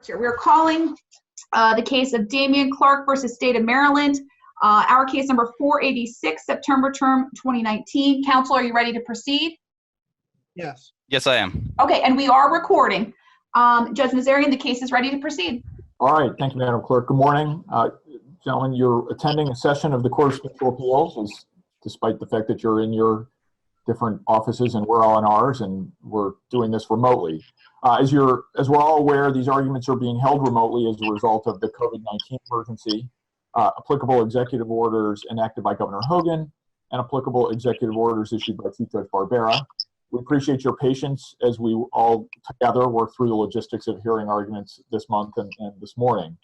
We are calling the case of Damien Clark versus State of Maryland. Our case number 486, September term 2019. Counsel, are you ready to proceed? Yes. Yes, I am. Okay, and we are recording. Judge Nazarian, the case is ready to proceed. All right, thank you, Madam Clerk. Good morning. Gentlemen, you're attending a session of the Court of Special Appeals, despite the fact that you're in your different offices and we're all in ours, and we're doing this remotely. As we're all aware, these arguments are being held remotely as a result of the COVID-19 emergency, applicable executive orders enacted by Governor Hogan, and applicable executive orders issued by Chief Judge Barbera. We appreciate your patience as we all together work through the logistics of hearing arguments this month and this morning.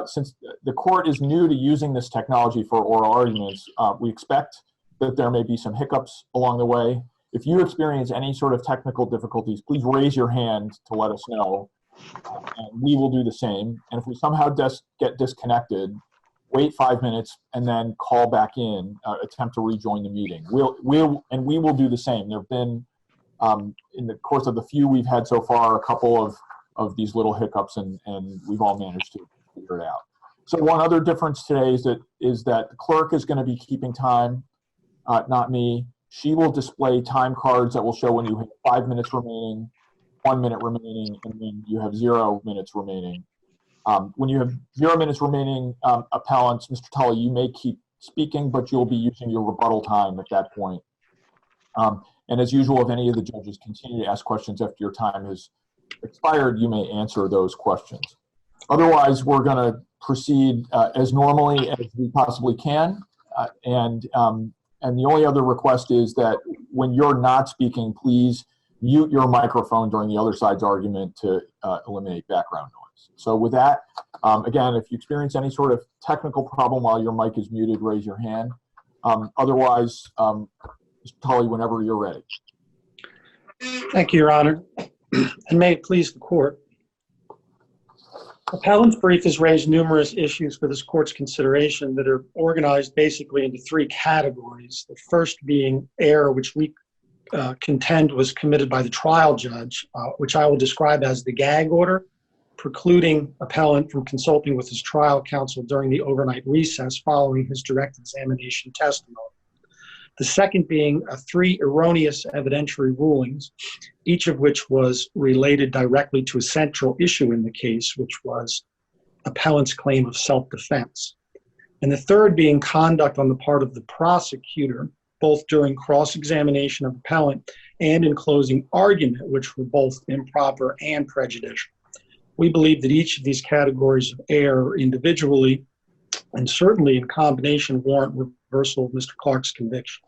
Since the court is new to using this technology for oral arguments, we expect that there may be some hiccups along the way. If you experience any sort of technical difficulties, please raise your hand to let us know, and we will do the same. And if we somehow get disconnected, wait 5 minutes and then call back in, attempt to rejoin the meeting. We will do the same. There have been, in the course of the few we've had so far, a couple of these little hiccups, and we've all managed to figure it out. So one other difference today is that the clerk is going to be keeping time, not me. She will display time cards that will show when you have 5 minutes remaining, 1 minute remaining, and then you have 0 minutes remaining. When you have 0 minutes remaining, appellants, Mr. Tully, you may keep speaking, but you'll be using your rebuttal time at that point. And as usual, if any of the judges continue to ask questions after your time has expired, you may answer those questions. Otherwise, we're going to proceed as normally as we possibly can. And the only other request is that when you're not speaking, please mute your microphone during the other side's argument to eliminate background noise. So with that, again, if you experience any sort of technical problem while your mic is muted, raise your hand. Otherwise, Mr. Tully, whenever you're ready. Thank you, Your Honor. And may it please the court. Appellant's brief has raised numerous issues for this court's consideration that are organized basically into 3 categories. The first being error, which we contend was committed by the trial judge, which I will describe as the Gag Order, precluding appellant from consulting with his trial counsel during the overnight recess following his direct examination testimony. The second being 3 erroneous evidentiary rulings, each of which was related directly to a central issue in the case, which was appellant's claim of self-defense. And the third being conduct on the part of the prosecutor, both during cross-examination of appellant and in closing argument, which were both improper and prejudicial. We believe that each of these categories of error individually and certainly in combination warrant reversal of Mr. Clark's conviction.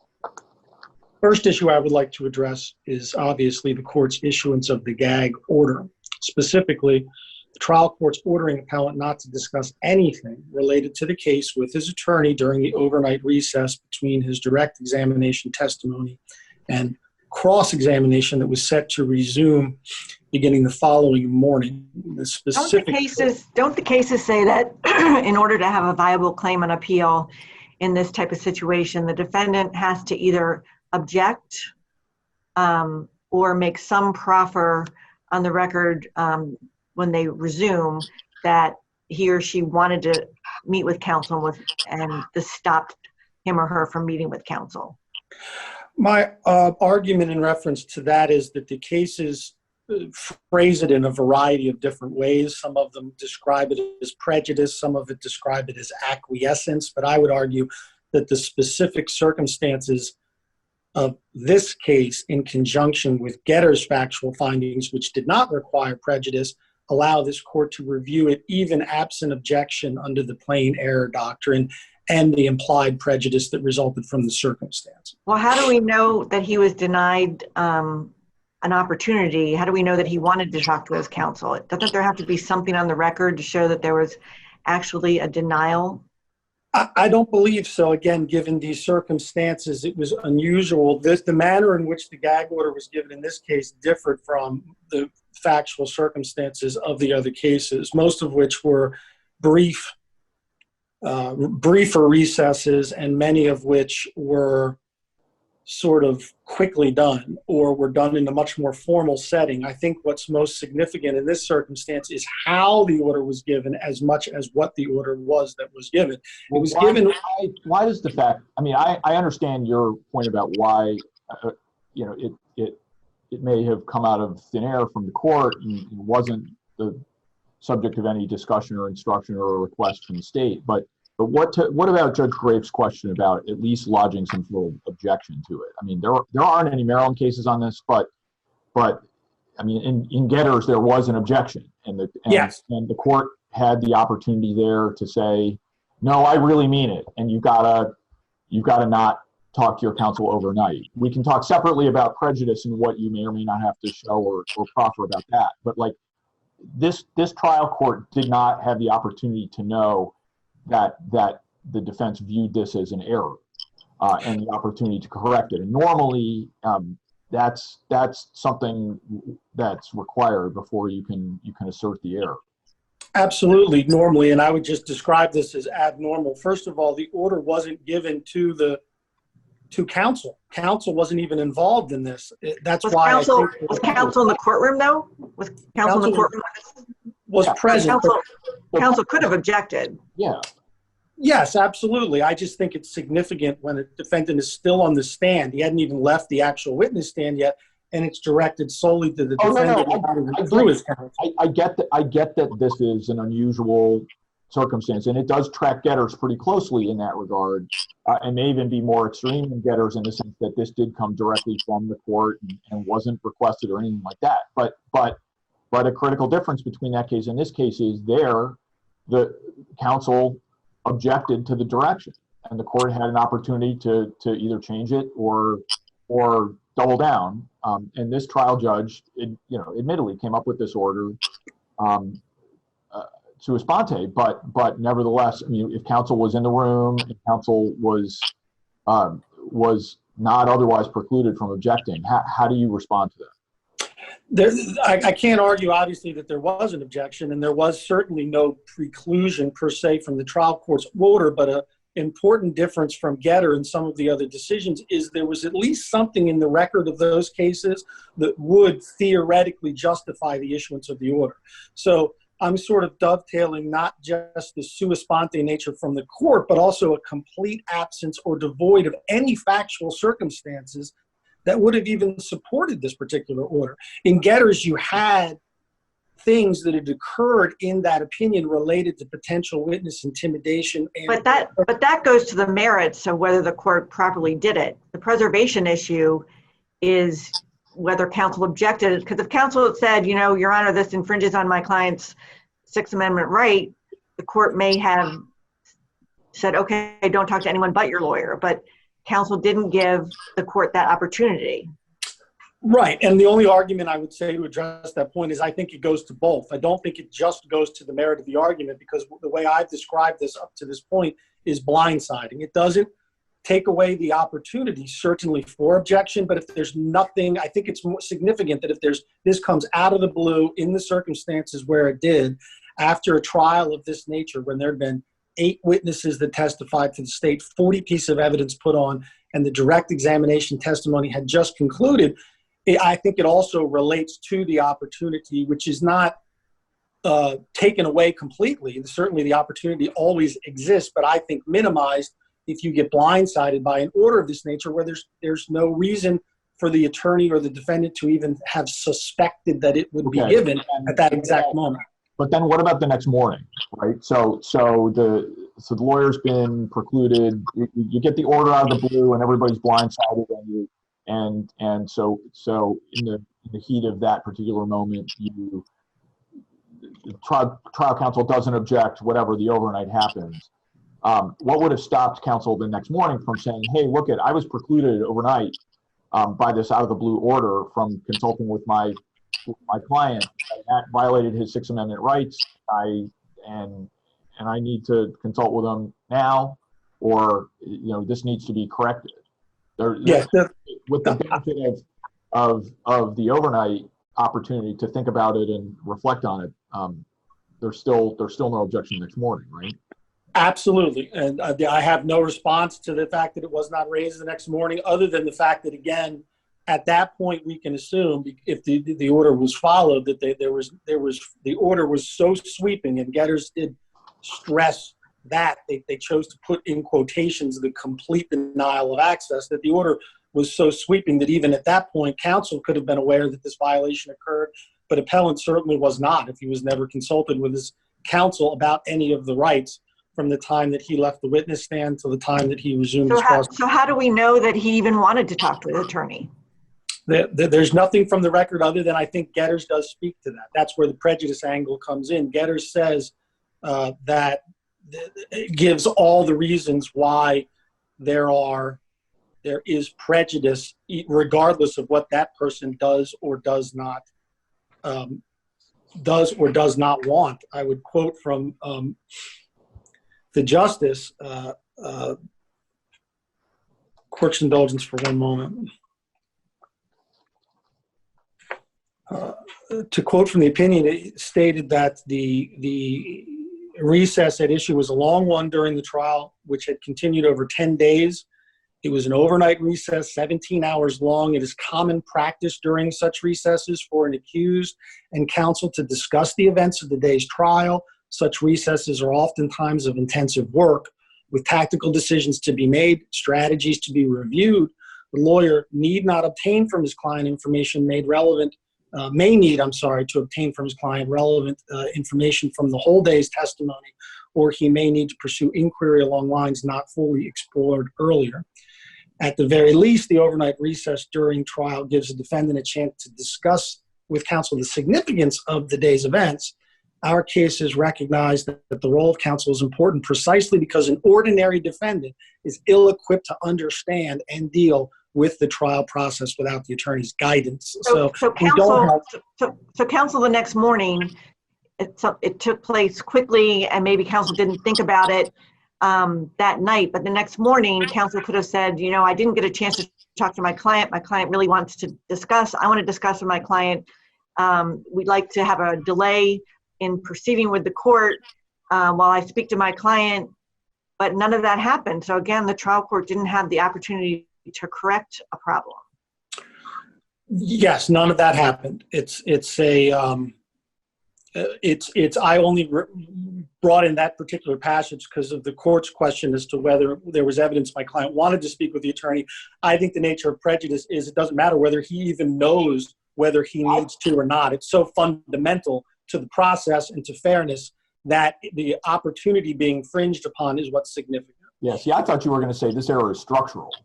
First issue I would like to address is obviously the court's issuance of the Gag Order. Specifically, the trial court's ordering appellant not to discuss anything related to the case with his attorney during the overnight recess between his direct examination testimony and cross-examination that was set to resume beginning the following morning. Don't the cases say that in order to have a viable claim on appeal in this type of situation, the defendant has to either object or make some proffer on the record when they resume that he or she wanted to meet with counsel and this stopped him or her from meeting with counsel? My argument in reference to that is that the cases phrase it in a variety of different ways. Some of them describe it as prejudice, some of it describe it as acquiescence, but I would argue that the specific circumstances of this case in conjunction with Getter's factual findings, which did not require prejudice, allow this court to review it even absent objection under the plain error doctrine and the implied prejudice that resulted from the circumstance. Well, how do we know that he was denied an opportunity? How do we know that he wanted to talk to his counsel? Doesn't there have to be something on the record to show that there was actually a denial? I don't believe so. Again, given these circumstances, it was unusual. The manner in which the Gag Order was given in this case differed from the factual circumstances of the other cases, most of which were briefer recesses and many of which were sort of quickly done or were done in a much more formal setting. I think what's most significant in this circumstance is how the order was given as much as what the order was that was given. Well, it was given. Why does the fact, I mean, I understand your point about why, it may have come out of thin air from the court and wasn't the subject of any discussion or instruction or a request from the state. But what about Judge Grape's question about at least lodging some sort of objection to it? I mean, there aren't any Maryland cases on this, but I mean, in Getters there was an objection, and the court had the opportunity there to say, no, I really mean it, and you've got to not talk to your counsel overnight. We can talk separately about prejudice and what you may or may not have to show or proffer about that. But like this trial court did not have the opportunity to know that the defense viewed this as an error and the opportunity to correct it. And normally that's something that's required before you can assert the error. Absolutely, normally, and I would just describe this as abnormal. First of all, the order wasn't given to counsel. Counsel wasn't even involved in this. That's why was counsel in the courtroom though? Was counsel in the courtroom? Was present. Counsel could have objected. Yeah. Yes, absolutely. I just think it's significant when a defendant is still on the stand. He hadn't even left the actual witness stand yet, and it's directed solely to the defendant. I get that this is an unusual circumstance, and it does track Getters pretty closely in that regard, and may even be more extreme in Getters in the sense that this did come directly from the court and wasn't requested or anything like that. But a critical difference between that case and this case is the counsel objected to the direction, and the court had an opportunity to either change it or double down. And this trial judge, admittedly came up with this order sua sponte, but nevertheless, I mean, if counsel was in the room, if counsel was not otherwise precluded from objecting, how do you respond to that? I can't argue, obviously, that there was an objection, and there was certainly no preclusion per se from the trial court's order, but an important difference from Getter and some of the other decisions is there was at least something in the record of those cases that would theoretically justify the issuance of the order. So I'm sort of dovetailing not just the sua sponte nature from the court, but also a complete absence or devoid of any factual circumstances that would have even supported this particular order. In Getters, you had things that had occurred in that opinion related to potential witness intimidation. But that goes to the merits of whether the court properly did it. The preservation issue is whether counsel objected, because if counsel had said, Your Honor, this infringes on my client's Sixth Amendment right, the court may have said, okay, don't talk to anyone but your lawyer. But counsel didn't give the court that opportunity. Right. And the only argument I would say to address that point is I think it goes to both. I don't think it just goes to the merit of the argument, because the way I've described this up to this point is blindsiding. It doesn't take away the opportunity, certainly, for objection. But if there's nothing, I think it's more significant that if this comes out of the blue in the circumstances where it did, after a trial of this nature, when there had been 8 witnesses that testified to the state, 40 pieces of evidence put on, and the direct examination testimony had just concluded, I think it also relates to the opportunity, which is not taken away completely. Certainly the opportunity always exists, but I think minimized if you get blindsided by an order of this nature where there's no reason for the attorney or the defendant to even have suspected that it would be given at that exact moment. But then what about the next morning, right? So the lawyer's been precluded. You get the order out of the blue, and everybody's blindsided, and so in the heat of that particular moment, trial counsel doesn't object. Whatever, the overnight happens. What would have stopped counsel the next morning from saying, "Hey, look, I was precluded overnight by this out of the blue order from consulting with my client, and that violated his Sixth Amendment rights. And I need to consult with him now, or this needs to be corrected." With the benefit of the overnight opportunity to think about it and reflect on it, there's still no objection next morning, right? Absolutely. And I have no response to the fact that it was not raised the next morning, other than the fact that, again, at that point, we can assume if the order was followed that the order was so sweeping, and Getters did stress that they chose to put in quotations the complete denial of access, that the order was so sweeping that even at that point, counsel could have been aware that this violation occurred, but appellant certainly was not, if he was never consulted with his counsel about any of the rights from the time that he left the witness stand to the time that he resumed his cross. So how do we know that he even wanted to talk to the attorney? There's nothing from the record other than I think Getters does speak to that. That's where the prejudice angle comes in. Getters says that it gives all the reasons why there is prejudice, regardless of what that person does or does not want. I would quote from the justice, court's indulgence for one moment. To quote from the opinion, it stated that the recess at issue was a long one during the trial, which had continued over 10 days. It was an overnight recess, 17 hours long. It is common practice during such recesses for an accused and counsel to discuss the events of the day's trial. Such recesses are often times of intensive work, with tactical decisions to be made, strategies to be reviewed. The lawyer need not obtain from his client information may need to obtain from his client relevant information from the whole day's testimony, or he may need to pursue inquiry along lines not fully explored earlier. At the very least, the overnight recess during trial gives the defendant a chance to discuss with counsel the significance of the day's events. Our cases recognize that the role of counsel is important precisely because an ordinary defendant is ill-equipped to understand and deal with the trial process without the attorney's guidance. So counsel the next morning, it took place quickly, and maybe counsel didn't think about it that night, but the next morning, counsel could have said, I didn't get a chance to talk to my client. My client really wants to discuss. I want to discuss with my client. We'd like to have a delay in proceeding with the court while I speak to my client, but none of that happened. So again, the trial court didn't have the opportunity to correct a problem. Yes, none of that happened. I only brought in that particular passage because of the court's question as to whether there was evidence my client wanted to speak with the attorney. I think the nature of prejudice is it doesn't matter whether he even knows whether he needs to or not. It's so fundamental to the process and to fairness that the opportunity being infringed upon is what's significant. Yeah, see, I thought you were going to say this error is structural,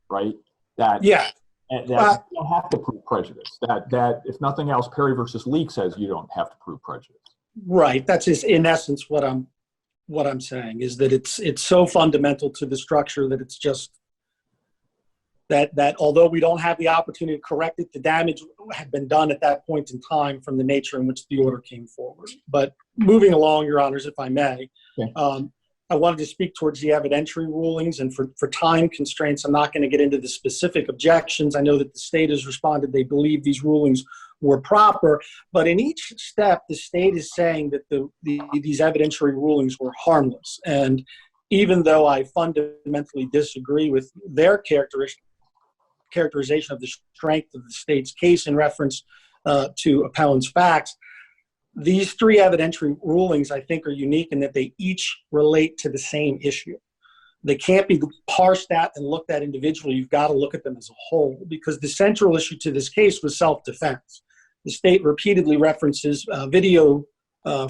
right? That you don't have to prove prejudice. That if nothing else, Perry versus Leak says you don't have to prove prejudice. Right. That's just in essence what I'm saying is that it's so fundamental to the structure that it's just that although we don't have the opportunity to correct it, the damage had been done at that point in time from the nature in which the order came forward. But moving along, Your Honors, if I may, I wanted to speak towards the evidentiary rulings, and for time constraints, I'm not going to get into the specific objections. I know that the state has responded they believe these rulings were proper, but in each step, the state is saying that these evidentiary rulings were harmless. And even though I fundamentally disagree with their characterization of the strength of the state's case in reference to appellant's facts, these three evidentiary rulings, I think, are unique in that they each relate to the same issue. They can't be parsed out and looked at individually. You've got to look at them as a whole, because the central issue to this case was self-defense. The state repeatedly references video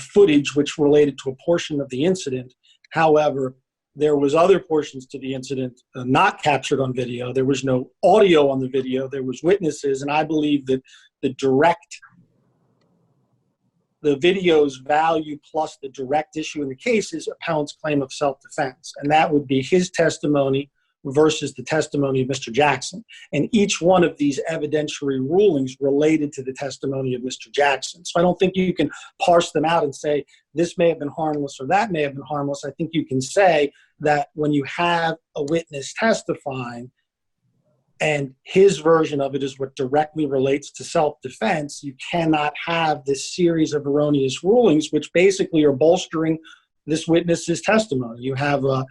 footage which related to a portion of the incident. However, there was other portions to the incident not captured on video. There was no audio on the video. There was witnesses, and I believe that the video's value plus the direct issue in the case is appellant's claim of self-defense. And that would be his testimony versus the testimony of Mr. Jackson. And each one of these evidentiary rulings related to the testimony of Mr. Jackson. So I don't think you can parse them out and say this may have been harmless or that may have been harmless. I think you can say that when you have a witness testifying and his version of it is what directly relates to self-defense, you cannot have this series of erroneous rulings, which basically are bolstering this witness's testimony. You have the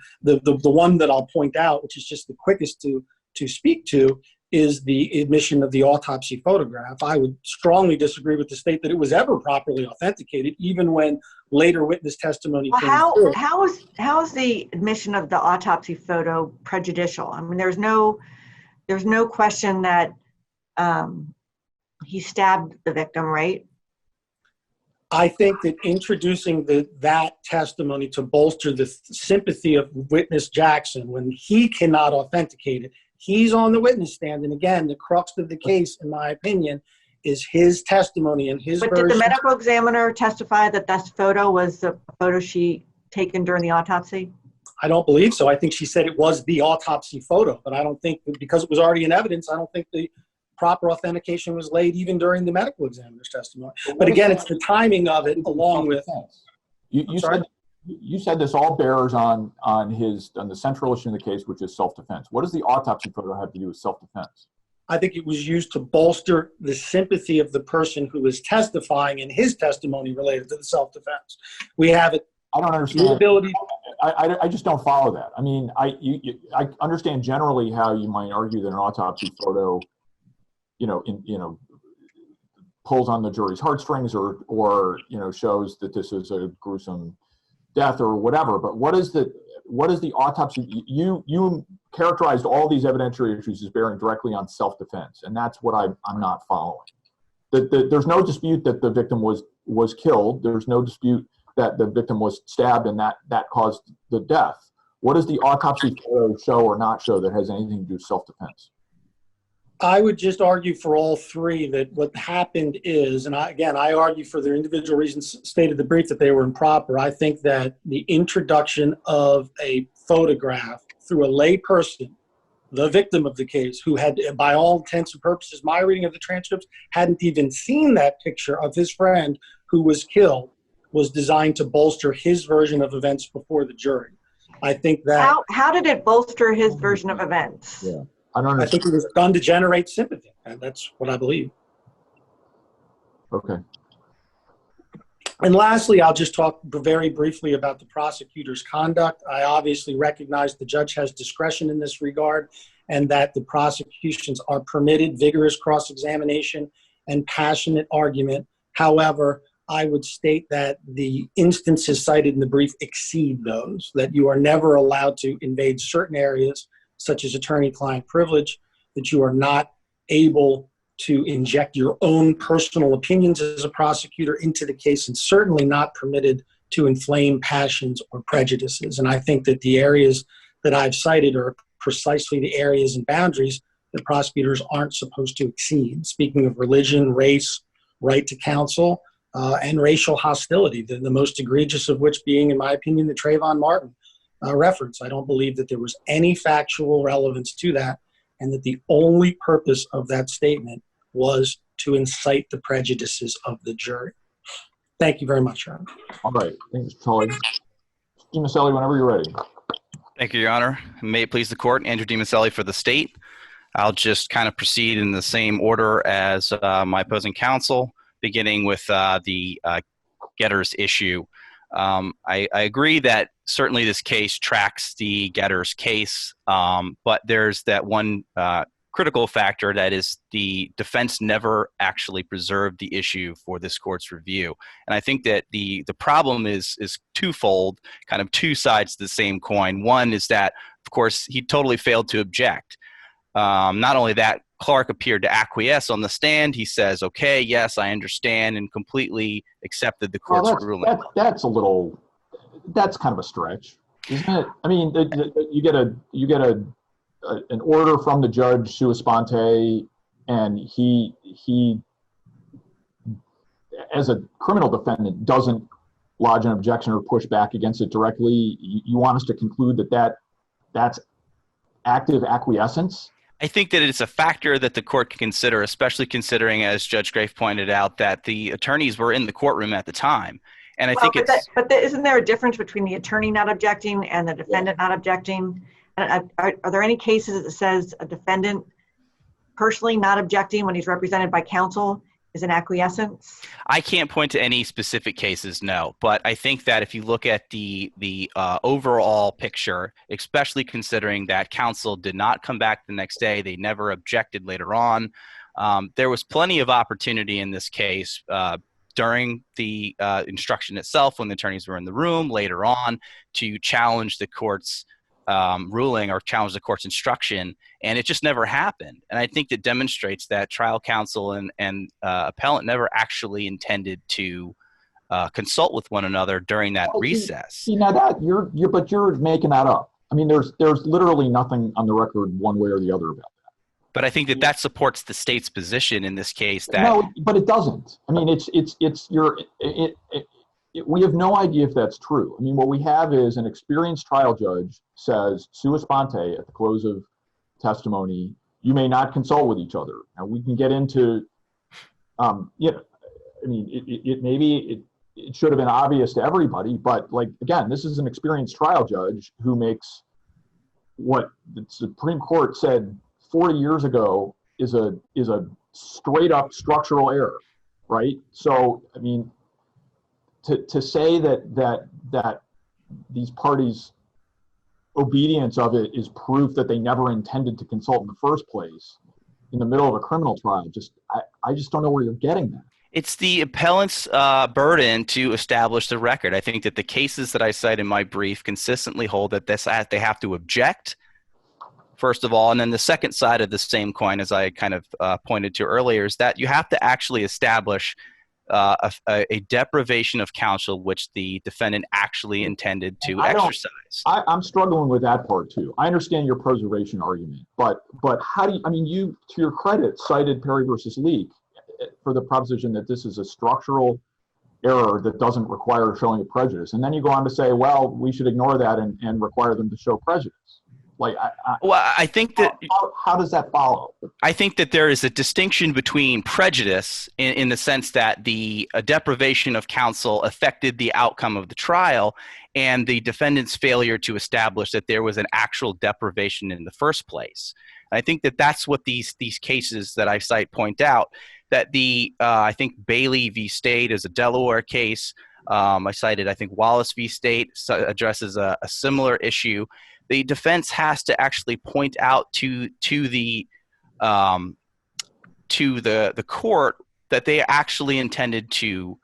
one that I'll point out, which is just the quickest to speak to, is the admission of the autopsy photograph. I would strongly disagree with the state that it was ever properly authenticated, even when later witness testimony came through. How is the admission of the autopsy photo prejudicial? I mean, there's no question that he stabbed the victim, right? I think that introducing that testimony to bolster the sympathy of witness Jackson, when he cannot authenticate it, he's on the witness stand. And again, the crux of the case, in my opinion, is his testimony and his version. But did the medical examiner testify that this photo was the photo she taken during the autopsy? I don't believe so. I think she said it was the autopsy photo, but I don't think, because it was already in evidence, I don't think the proper authentication was laid even during the medical examiner's testimony. But again, it's the timing of it along with. You said this all bears on the central issue in the case, which is self-defense. What does the autopsy photo have to do with self-defense? I think it was used to bolster the sympathy of the person who was testifying in his testimony related to the self-defense. We have it. I don't understand. I just don't follow that. I mean, I understand generally how you might argue that an autopsy photo, pulls on the jury's heartstrings or shows that this is a gruesome death or whatever. But what is the autopsy? You characterized all these evidentiary issues as bearing directly on self-defense, and that's what I'm not following. There's no dispute that the victim was killed. There's no dispute that the victim was stabbed and that caused the death. What does the autopsy photo show or not show that has anything to do with self-defense? I would just argue for all three that what happened is, and I argue for their individual reasons stated in the brief that they were improper. I think that the introduction of a photograph through a lay person, the victim of the case, who had, by all intents and purposes, my reading of the transcripts, hadn't even seen that picture of his friend who was killed, was designed to bolster his version of events before the jury. I think that... How did it bolster his version of events? Yeah. I think it was done to generate sympathy, and that's what I believe. Okay. And lastly, I'll just talk very briefly about the prosecutor's conduct. I obviously recognize the judge has discretion in this regard and that the prosecutions are permitted vigorous cross-examination and passionate argument. However, I would state that the instances cited in the brief exceed those, that you are never allowed to invade certain areas such as attorney-client privilege, that you are not able to inject your own personal opinions as a prosecutor into the case, and certainly not permitted to inflame passions or prejudices. And I think that the areas that I've cited are precisely the areas and boundaries that prosecutors aren't supposed to exceed. Speaking of religion, race, right to counsel, and racial hostility, the most egregious of which being, in my opinion, the Trayvon Martin reference. I don't believe that there was any factual relevance to that, and that the only purpose of that statement was to incite the prejudices of the jury. Thank you very much, Your Honor. All right. Thanks, Charlie. DiMaselli, whenever you're ready. Thank you, Your Honor. May it please the court, Andrew DiMaselli for the state. I'll just kind of proceed in the same order as my opposing counsel, beginning with the Getter's issue. I agree that certainly this case tracks the Getter's case, but there's that one critical factor, that is the defense never actually preserved the issue for this court's review. And I think that the problem is twofold, kind of two sides to the same coin. One is that, of course, he totally failed to object. Not only that, Clark appeared to acquiesce on the stand. He says, okay, yes, I understand, and completely accepted the court's ruling. That's kind of a stretch, isn't it? I mean, you get an order from the judge sua sponte, and he as a criminal defendant doesn't lodge an objection or push back against it directly. You want us to conclude that's active acquiescence? I think that it's a factor that the court can consider, especially considering, as Judge Grafe pointed out, that the attorneys were in the courtroom at the time. And I think isn't there a difference between the attorney not objecting and the defendant not objecting? Are there any cases that says a defendant personally not objecting when he's represented by counsel is an acquiescence? I can't point to any specific cases, no. But I think that if you look at the overall picture, especially considering that counsel did not come back the next day, they never objected later on. There was plenty of opportunity in this case during the instruction itself, when the attorneys were in the room, later on, to challenge the court's ruling or challenge the court's instruction, and it just never happened. And I think that demonstrates that trial counsel and appellant never actually intended to consult with one another during that recess. See, now that you're making that up. I mean, there's literally nothing on the record one way or the other about that. But I think that supports the state's position in this case. That no, but it doesn't. I mean, we have no idea if that's true. I mean, what we have is an experienced trial judge says, sua sponte, at the close of testimony, you may not consult with each other. Now, we can get into, I mean, it should have been obvious to everybody, but like, again, this is an experienced trial judge who makes what the Supreme Court said 40 years ago is a straight up structural error, right? So, I mean, to say that these parties' obedience of it is proof that they never intended to consult in the first place in the middle of a criminal trial, I just don't know where you're getting that. It's the appellant's burden to establish the record. I think that the cases that I cite in my brief consistently hold that they have to object, first of all, and then the second side of the same coin, as I kind of pointed to earlier, is that you have to actually establish a deprivation of counsel which the defendant actually intended to exercise. I'm struggling with that part too. I understand your preservation argument, but how do you, I mean, you, to your credit, cited Perry versus Leak for the proposition that this is a structural error that doesn't require showing of prejudice. And then you go on to say, well, we should ignore that and require them to show prejudice. Like, I think that how does that follow? I think that there is a distinction between prejudice in the sense that the deprivation of counsel affected the outcome of the trial, and the defendant's failure to establish that there was an actual deprivation in the first place. And I think that that's what these cases that I cite point out. That I think Bailey v. State is a Delaware case. I cited, I think, Wallace v. State addresses a similar issue. The defense has to actually point out to the court that they actually intended to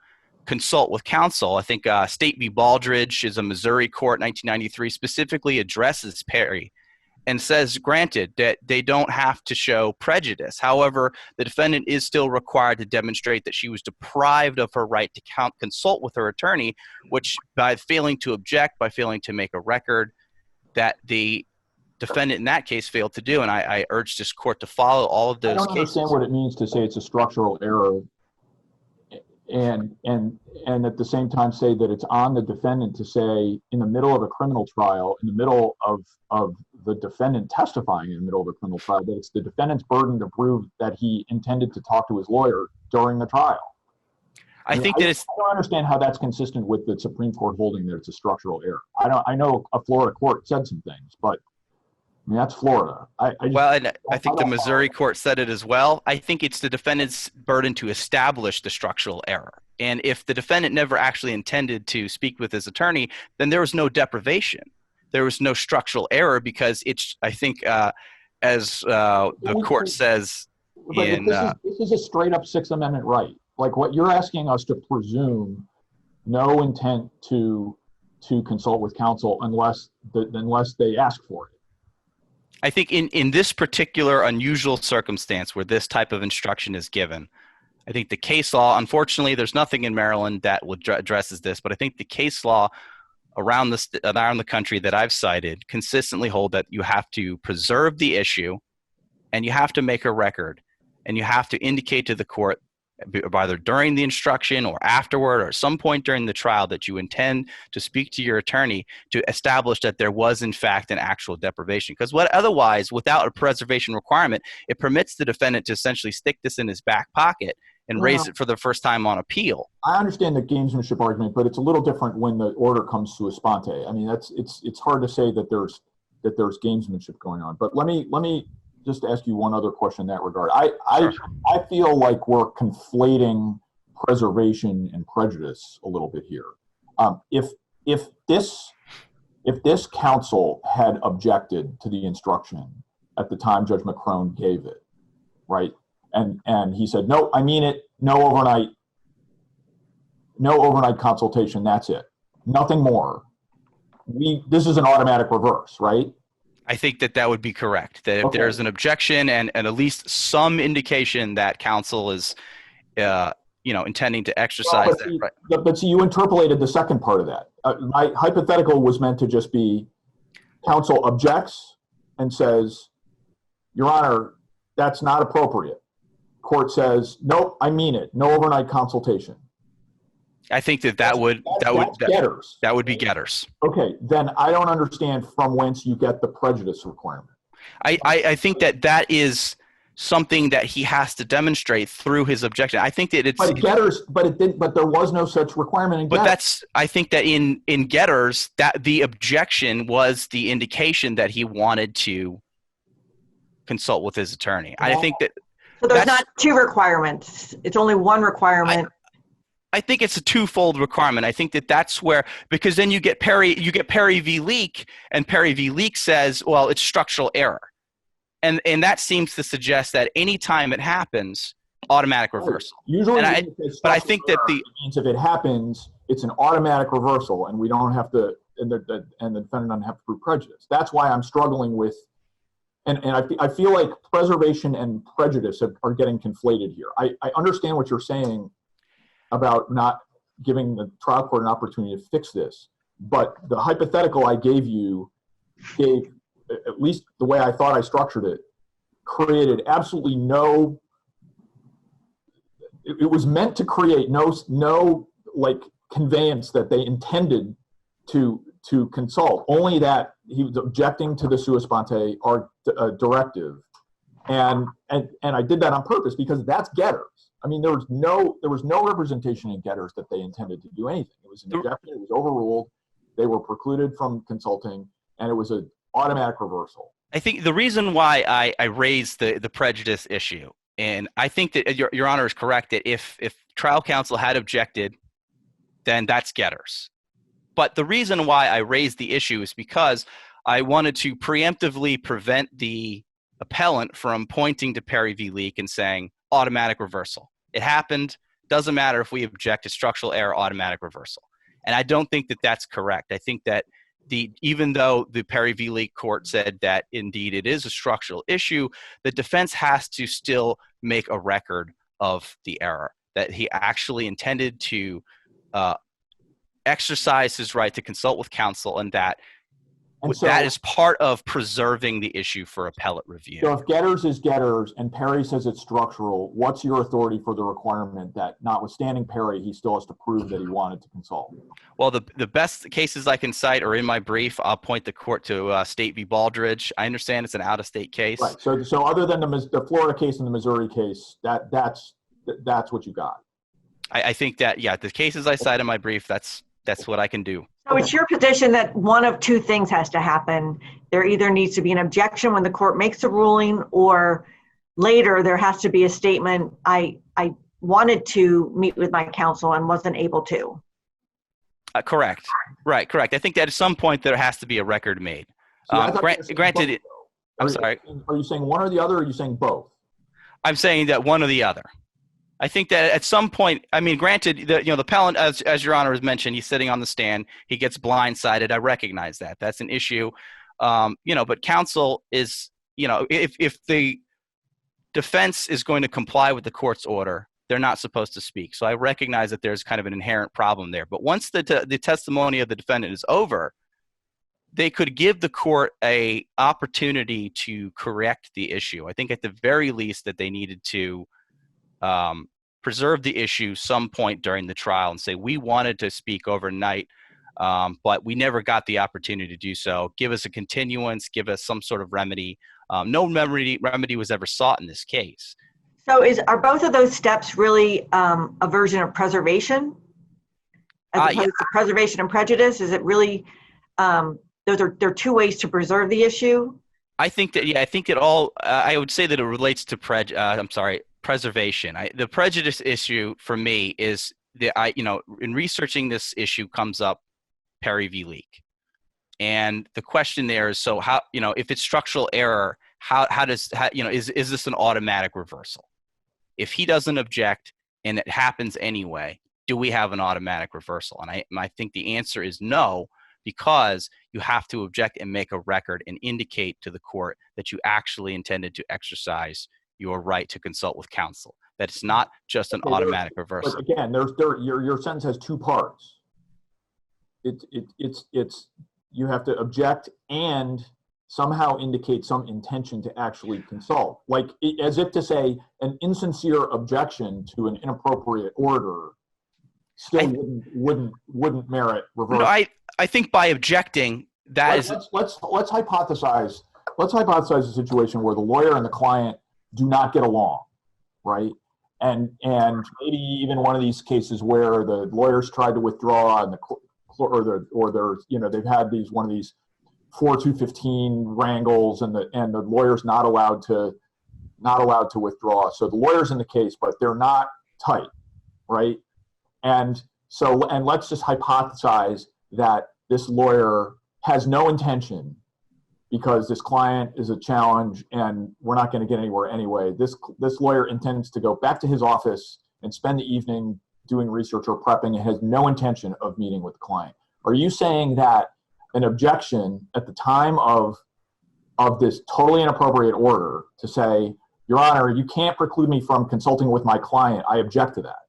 consult with counsel. I think State v. Baldridge is a Missouri court, 1993, specifically addresses Perry and says, granted, that they don't have to show prejudice. However, the defendant is still required to demonstrate that she was deprived of her right to consult with her attorney, which by failing to object, by failing to make a record, that the defendant in that case failed to do. And I urge this court to follow all of those cases. I don't understand what it means to say it's a structural error and at the same time say that it's on the defendant to say in the middle of a criminal trial, in the middle of the defendant testifying in the middle of a criminal trial, that it's the defendant's burden to prove that he intended to talk to his lawyer during the trial. I don't understand how that's consistent with the Supreme Court holding that it's a structural error. I know a Florida court said some things, but I mean, that's Florida. I think the Missouri court said it as well. I think it's the defendant's burden to establish the structural error. And if the defendant never actually intended to speak with his attorney, then there was no deprivation. There was no structural error because it's, I think, as the court says in... This is a straight up Sixth Amendment right. Like what you're asking us to presume no intent to consult with counsel unless they ask for it. I think in this particular unusual circumstance where this type of instruction is given, I think the case law, unfortunately, there's nothing in Maryland that addresses this, but I think the case law around the country that I've cited consistently hold that you have to preserve the issue and you have to make a record and you have to indicate to the court either during the instruction or afterward or at some point during the trial that you intend to speak to your attorney to establish that there was in fact an actual deprivation. Because otherwise, without a preservation requirement, it permits the defendant to essentially stick this in his back pocket and raise it for the first time on appeal. I understand the gamesmanship argument, but it's a little different when the order comes sua sponte. I mean, it's hard to say that there's gamesmanship going on. But let me just to ask you one other question in that regard. Sure. I feel like we're conflating preservation and prejudice a little bit here. If this counsel had objected to the instruction at the time Judge McCrone gave it, right, and he said, no, I mean it, no overnight consultation, that's it, nothing more. This is an automatic reverse, right? I think that would be correct. That if Okay. there's an objection and at least some indication that counsel is, intending to exercise that right. But see, you interpolated the second part of that. My hypothetical was meant to just be counsel objects and says, Your Honor, that's not appropriate. Court says, nope, I mean it. No overnight consultation. I think that would be Getters. Okay, then I don't understand from whence you get the prejudice requirement. I think that is something that he has to demonstrate through his objection. I think that it's but there was no such requirement in Getters. I think that in Getters that the objection was the indication that he wanted to consult with his attorney. I think that so there's not two requirements. It's only one requirement. I think it's a twofold requirement. I think that's where, because then you get Perry v. Leak, and Perry v. Leak says, well, it's structural error. And that seems to suggest that any time it happens, automatic reversal. Usually, but I think that means if it happens, it's an automatic reversal, and we don't have to, and the defendant doesn't have to prove prejudice. That's why I'm struggling with, and I feel like preservation and prejudice are getting conflated here. I understand what you're saying about not giving the trial court an opportunity to fix this, but the hypothetical I gave you gave, at least the way I thought I structured it, created absolutely no, it was meant to create no like conveyance that they intended to consult, only that he was objecting to the sua sponte directive. And I did that on purpose because that's Getters. I mean, there was no representation in Getters that they intended to do anything. It was an objection, it was overruled, they were precluded from consulting, and it was an automatic reversal. I think the reason why I raised the prejudice issue, and I think that Your Honor is correct, that if trial counsel had objected, then that's Getters. But the reason why I raised the issue is because I wanted to preemptively prevent the appellant from pointing to Perry v. Leak and saying, automatic reversal. It happened. Doesn't matter if we object to structural error, automatic reversal. And I don't think that that's correct. I think that even though the Perry v. Leak court said that indeed it is a structural issue, the defense has to still make a record of the error, that he actually intended to exercise his right to consult with counsel, and that that is part of preserving the issue for appellate review. So if Getters is Getters and Perry says it's structural, what's your authority for the requirement that notwithstanding Perry, he still has to prove that he wanted to consult? Well, the best cases I can cite are in my brief. I'll point the court to State v. Baldridge. I understand it's an out-of-state case. Right. So other than the Florida case and the Missouri case, that's what you got. I think that, yeah, the cases I cite in my brief, that's what I can do. So it's your position that one of two things has to happen. There either needs to be an objection when the court makes a ruling, or later there has to be a statement, I wanted to meet with my counsel and wasn't able to. Correct. Right, correct. I think that at some point there has to be a record made. Granted, I'm sorry. Are you saying one or the other, or are you saying both? I'm saying that one or the other. I think that at some point, I mean, granted, the appellant, as Your Honor has mentioned, he's sitting on the stand. He gets blindsided. I recognize that. That's an issue. But counsel is, if the defense is going to comply with the court's order, they're not supposed to speak. So I recognize that there's kind of an inherent problem there. But once the testimony of the defendant is over, they could give the court an opportunity to correct the issue. I think at the very least that they needed to preserve the issue some point during the trial and say, we wanted to speak overnight, but we never got the opportunity to do so. Give us a continuance, give us some sort of remedy. No remedy was ever sought in this case. So are both of those steps really a version of preservation? As opposed to preservation and prejudice? Is it really, there are two ways to preserve the issue? I think that, yeah, I think it all, I would say that it relates to preservation. The prejudice issue for me is in researching this issue comes up Perry v. Leak. And the question there is, so how, if it's structural error, is this an automatic reversal? If he doesn't object and it happens anyway, do we have an automatic reversal? And I think the answer is no, because you have to object and make a record and indicate to the court that you actually intended to exercise your right to consult with counsel. That it's not just an automatic reversal. But again, your sentence has two parts. It's you have to object and somehow indicate some intention to actually consult, like as if to say an insincere objection to an inappropriate order still wouldn't merit reversal. No, I think by objecting, let's hypothesize a situation where the lawyer and the client do not get along, right? And maybe even one of these cases where the lawyers tried to withdraw and they've had one of these 4-2-15 wrangles and the lawyer's not allowed to withdraw. So the lawyer's in the case, but they're not tight, right? And let's just hypothesize that this lawyer has no intention, because this client is a challenge and we're not going to get anywhere anyway. This lawyer intends to go back to his office and spend the evening doing research or prepping and has no intention of meeting with the client. Are you saying that an objection at the time of this totally inappropriate order to say, Your Honor, you can't preclude me from consulting with my client, I object to that?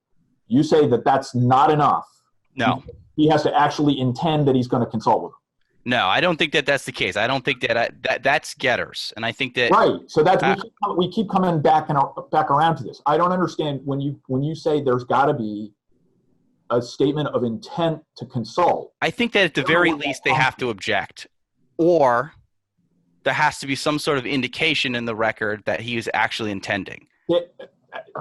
You say that that's not enough? No. He has to actually intend that he's going to consult with him. No, I don't think that that's the case. I don't think that that's getters, and I think that right. So that's we keep coming back around to this. I don't understand when you say there's got to be a statement of intent to consult. I think that at the very least they have to object, or there has to be some sort of indication in the record that he is actually intending.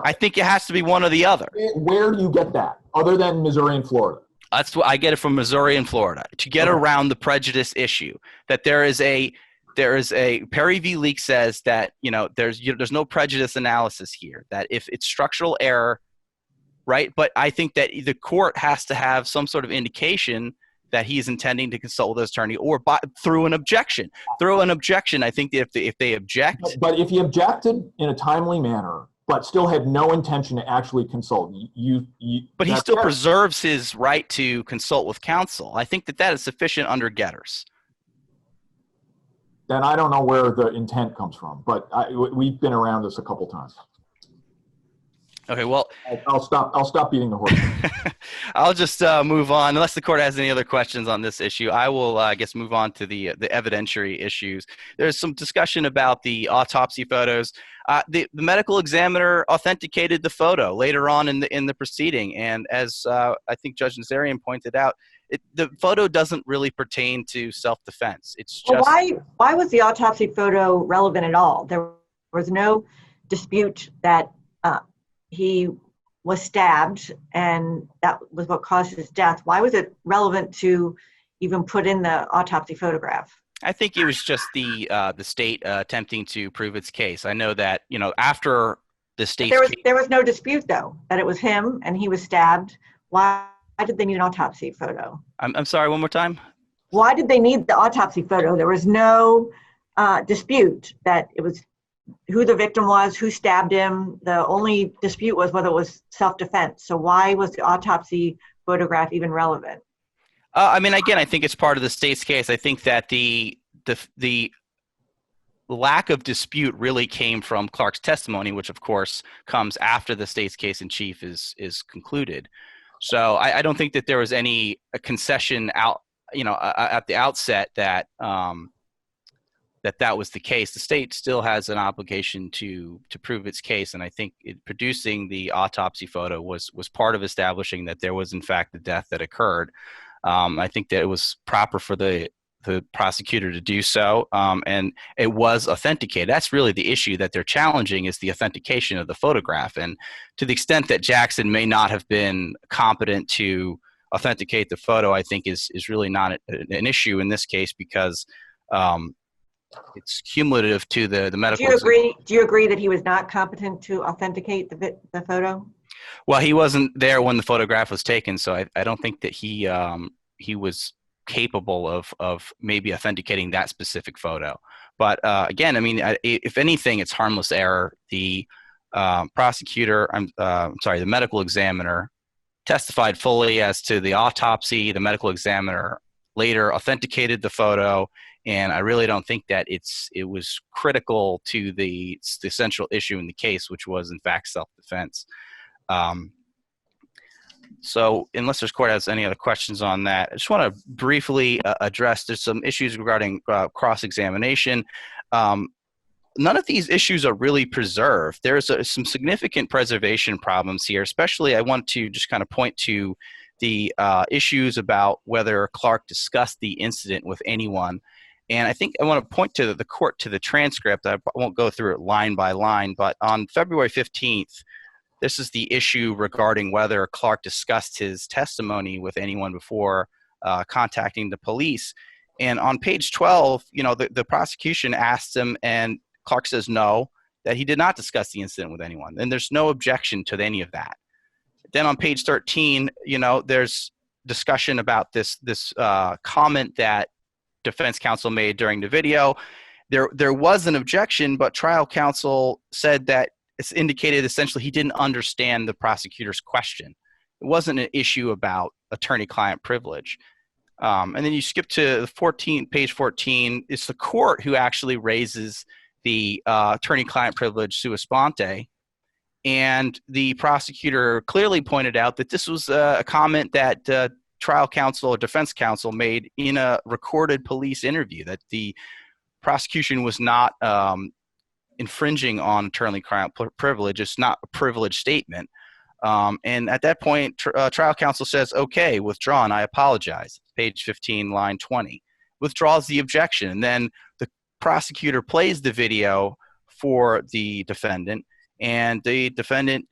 I think it has to be one or the other. Where do you get that, other than Missouri and Florida? That's what I get it from Missouri and Florida, to get around the prejudice issue. That there is a Perry v. Leak says that there's no prejudice analysis here. That if it's structural error, right? But I think that the court has to have some sort of indication that he's intending to consult with his attorney, or through an objection. Through an objection, I think that if they object, but if he objected in a timely manner, but still had no intention to actually consult, but he still preserves his right to consult with counsel. I think that is sufficient under getters. Then I don't know where the intent comes from, but we've been around this a couple times. Okay, well, I'll stop beating the horse. I'll just move on. Unless the court has any other questions on this issue, I will, I guess, move on to the evidentiary issues. There's some discussion about the autopsy photos. The medical examiner authenticated the photo later on in the proceeding, and as I think Judge Nazarian pointed out, the photo doesn't really pertain to self-defense. It's just why was the autopsy photo relevant at all? There was no dispute that he was stabbed, and that was what caused his death. Why was it relevant to even put in the autopsy photograph? I think it was just the state attempting to prove its case. I know that after the state, there was no dispute though that it was him and he was stabbed. Why did they need an autopsy photo? I'm sorry. One more time. Why did they need the autopsy photo? There was no dispute that it was who the victim was, who stabbed him. The only dispute was whether it was self-defense. So why was the autopsy photograph even relevant? I mean, again, I think it's part of the state's case. I think that the lack of dispute really came from Clark's testimony, which of course comes after the state's case in chief is concluded. So I don't think that there was any concession at the outset that that was the case. The state still has an obligation to prove its case, and I think producing the autopsy photo was part of establishing that there was in fact the death that occurred. I think that it was proper for the prosecutor to do so, and it was authenticated. That's really the issue that they're challenging, is the authentication of the photograph. And to the extent that Jackson may not have been competent to authenticate the photo, I think is really not an issue in this case, because it's cumulative to the medical. Do you agree that he was not competent to authenticate the photo? Well, he wasn't there when the photograph was taken, so I don't think that he was capable of maybe authenticating that specific photo. But again, I mean, if anything, it's harmless error. The the medical examiner testified fully as to the autopsy. The medical examiner later authenticated the photo, and I really don't think that it was critical to the central issue in the case, which was in fact self-defense. So unless this court has any other questions on that, I just want to briefly address, there's some issues regarding cross-examination. None of these issues are really preserved. There's some significant preservation problems here, especially I want to just kind of point to the issues about whether Clark discussed the incident with anyone. And I think I want to point to the court to the transcript. I won't go through it line by line, but on February 15th, this is the issue regarding whether Clark discussed his testimony with anyone before contacting the police. And on page 12, the prosecution asked him, and Clark says no, that he did not discuss the incident with anyone. And there's no objection to any of that. Then on page 13, there's discussion about this comment that defense counsel made during the video. There was an objection, but trial counsel said that it's indicated essentially he didn't understand the prosecutor's question. It wasn't an issue about attorney-client privilege. And then you skip to page 14. It's the court who actually raises the attorney-client privilege sua sponte. And the prosecutor clearly pointed out that this was a comment that trial counsel or defense counsel made in a recorded police interview, that the prosecution was not infringing on attorney-client privilege. It's not a privileged statement. And at that point, trial counsel says, okay, withdrawn, I apologize. Page 15, line 20. Withdraws the objection. And then the prosecutor plays the video for the defendant, and the defendant,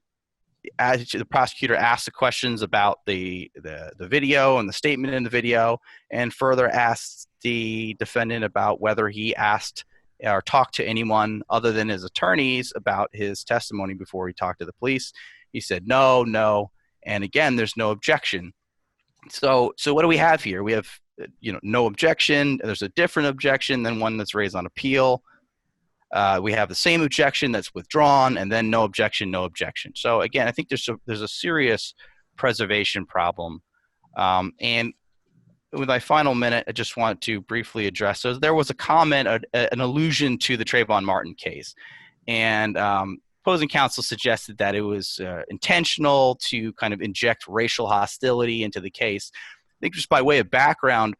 as the prosecutor asks the questions about the video and the statement in the video, and further asks the defendant about whether he asked or talked to anyone other than his attorneys about his testimony before he talked to the police. He said no, and again, there's no objection. So what do we have here? We have no objection. There's a different objection than one that's raised on appeal. We have the same objection that's withdrawn, and then no objection, no objection. So again, I think there's a serious preservation problem. And with my final minute, I just wanted to briefly address. So there was a comment, an allusion to the Trayvon Martin case, and opposing counsel suggested that it was intentional to kind of inject racial hostility into the case. I think just by way of background,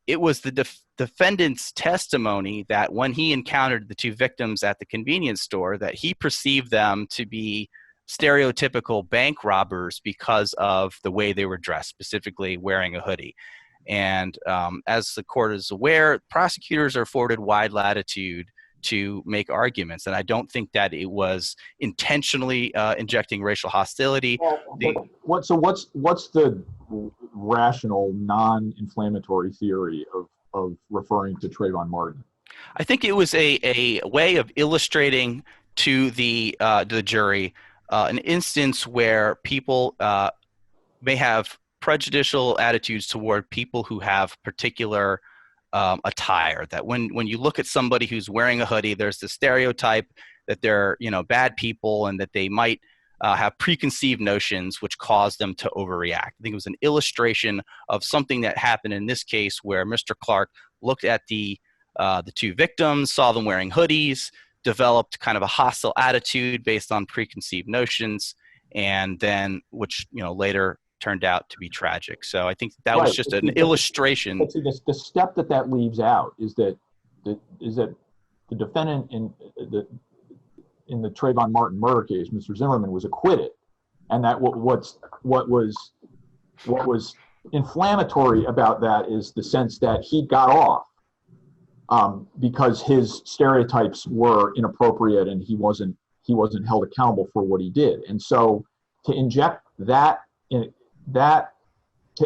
it was the defendant's testimony that when he encountered the two victims at the convenience store, that he perceived them to be stereotypical bank robbers because of the way they were dressed, specifically wearing a hoodie. And as the court is aware, prosecutors are afforded wide latitude to make arguments, and I don't think that it was intentionally injecting racial hostility. What's the rational, non-inflammatory theory of referring to Trayvon Martin? I think it was a way of illustrating to the jury an instance where people may have prejudicial attitudes toward people who have particular attire. That when you look at somebody who's wearing a hoodie, there's the stereotype that they're bad people and that they might have preconceived notions which cause them to overreact. I think it was an illustration of something that happened in this case where Mr. Clark looked at the two victims, saw them wearing hoodies, developed kind of a hostile attitude based on preconceived notions, and then which later turned out to be tragic. So I think that was just an illustration. But see, the step that leaves out is that the defendant in the Trayvon Martin murder case, Mr. Zimmerman, was acquitted, and that what was inflammatory about that is the sense that he got off because his stereotypes were inappropriate and he wasn't held accountable for what he did. And so to inject to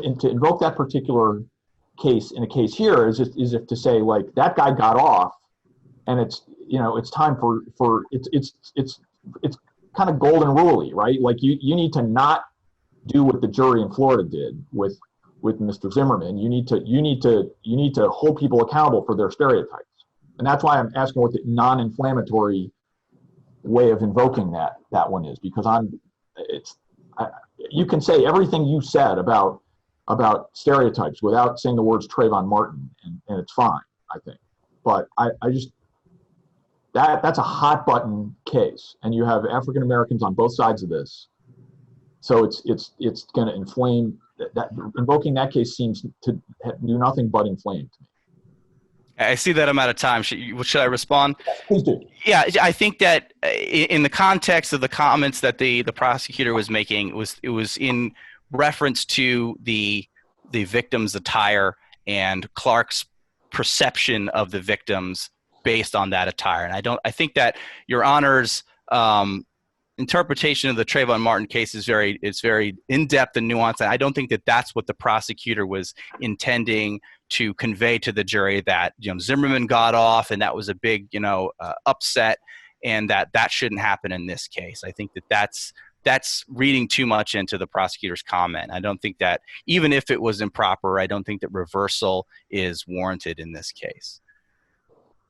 invoke that particular case in a case here is if to say, like, that guy got off and it's, you know, it's time for it's kind of golden rule-y, right? Like you need to not do what the jury in Florida did with Mr. Zimmerman. You need to hold people accountable for their stereotypes. And that's why I'm asking what the non-inflammatory way of invoking that one is, because you can say everything you said about stereotypes without saying the words Trayvon Martin, and it's fine, I think. But I just, that's a hot button case, and you have African Americans on both sides of this. So it's going to inflame. That invoking that case seems to do nothing but inflame to me. I see that I'm out of time. Should I respond? Please do. Yeah, I think that in the context of the comments that the prosecutor was making, it was in reference to the victim's attire and Clark's perception of the victims based on that attire. And I think that Your Honor's interpretation of the Trayvon Martin case is very in-depth and nuanced. And I don't think that that's what the prosecutor was intending to convey to the jury, that, you know, Zimmerman got off and that was a big, upset, and that shouldn't happen in this case. I think that that's reading too much into the prosecutor's comment. I don't think that, even if it was improper, I don't think that reversal is warranted in this case.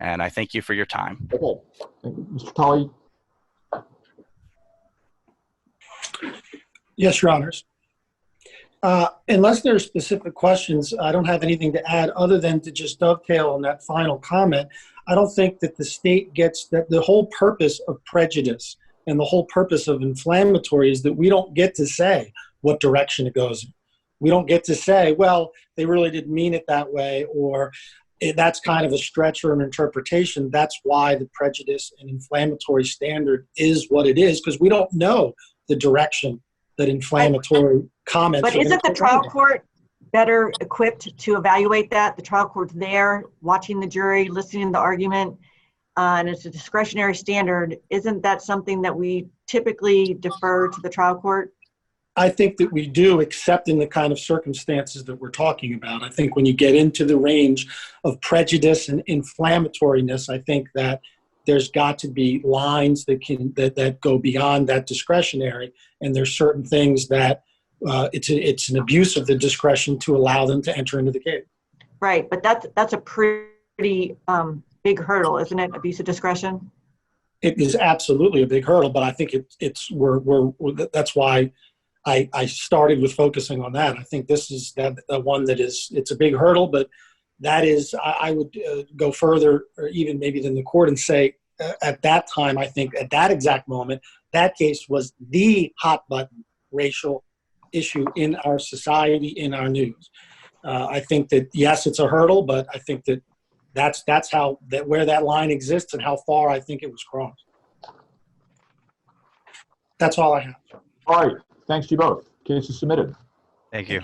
And I thank you for your time. Okay. Thank you. Mr. Tully? Yes, Your Honors. Unless there are specific questions, I don't have anything to add other than to just dovetail on that final comment. I don't think that the state gets that the whole purpose of prejudice and the whole purpose of inflammatory is that we don't get to say what direction it goes in. We don't get to say, well, they really didn't mean it that way, or that's kind of a stretch or an interpretation. That's why the prejudice and inflammatory standard is what it is, because we don't know the direction that inflammatory comments. But isn't the trial court better equipped to evaluate that? The trial court's there, watching the jury, listening to the argument, and it's a discretionary standard. Isn't that something that we typically defer to the trial court? I think that we do, except in the kind of circumstances that we're talking about. I think when you get into the range of prejudice and inflammatoriness, I think that there's got to be lines that go beyond that discretionary, and there's certain things that it's an abuse of the discretion to allow them to enter into the case. Right, but that's a pretty big hurdle, isn't it? Abuse of discretion. It is absolutely a big hurdle, but I think that's why I started with focusing on that. I think this is the one that it's a big hurdle, but that is, I would go further, or even maybe than the court, and say at that time, I think at that exact moment, that case was the hot button racial issue in our society, in our news. I think that, yes, it's a hurdle, but I think that that's where that line exists and how far I think it was crossed. That's all I have. All right. Thanks to you both. Case is submitted. Thank you.